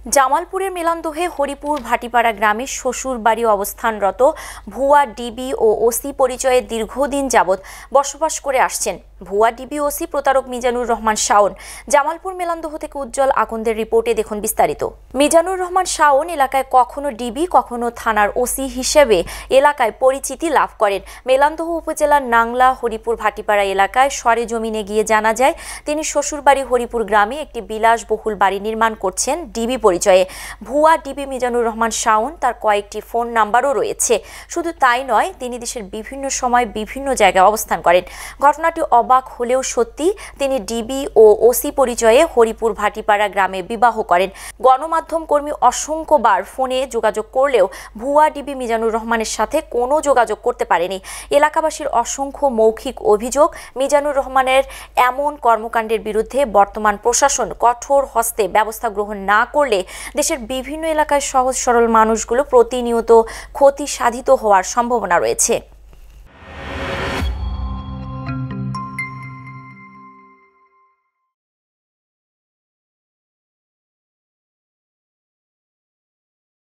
জামালপুরের মেলান্দহে হরিপুর ভাটিপাড়া গ্রামে শ্বশুর বাড়ি অবস্থানরত ভুয়া ডিবি ও ওসি পরিচয়ে দীর্ঘদিন যাবৎ বসবাস করে আসছেন ভুয়া ডিবি ওসি প্রতারক মিজানুর রহমান শাওন। জামালপুর মেলান্দহ থেকে উজ্জ্বল আকন্দের রিপোর্টে দেখুন বিস্তারিত। মিজানুর রহমান শাওন এলাকায় কখনো ডিবি কখনো থানার ওসি হিসেবে এলাকায় পরিচিতি লাভ করেন। মেলান্দহ উপজেলার নাংলা হরিপুর ভাটিপাড়া এলাকায় সরেজমিনে গিয়ে জানা যায় তিনি শ্বশুরবাড়ি হরিপুর গ্রামে একটি বিলাসবহুল বাড়ি নির্মাণ করছেন ডিবি পরিচয়ে। ভুয়া ডিবি মিজানুর রহমান শাওন তার কয়েকটি ফোন নাম্বারও রয়েছে। শুধু তাই নয়, তিনি দেশের বিভিন্ন সময় বিভিন্ন জায়গায় অবস্থান করেন। ঘটনাটি অবাক হলেও সত্যি, তিনি ডিবি ও ওসি পরিচয়ে হরিপুর ভাটিপাড়া গ্রামে বিবাহ করেন। গণমাধ্যম কর্মী অসংখ্যবার ফোনে যোগাযোগ করলেও ভুয়া ডিবি মিজানুর রহমানের সাথে কোনো যোগাযোগ করতে পারেনি। এলাকাবাসীর অসংখ্য মৌখিক অভিযোগ, মিজানুর রহমানের এমন কর্মকাণ্ডের বিরুদ্ধে বর্তমান প্রশাসন কঠোর হস্তে ব্যবস্থা গ্রহণ না করলে দেশের বিভিন্ন এলাকায় সহজ সরল মানুষগুলো প্রতিনিয়ত ক্ষতি সাধিত হওয়ার সম্ভাবনা রয়েছে।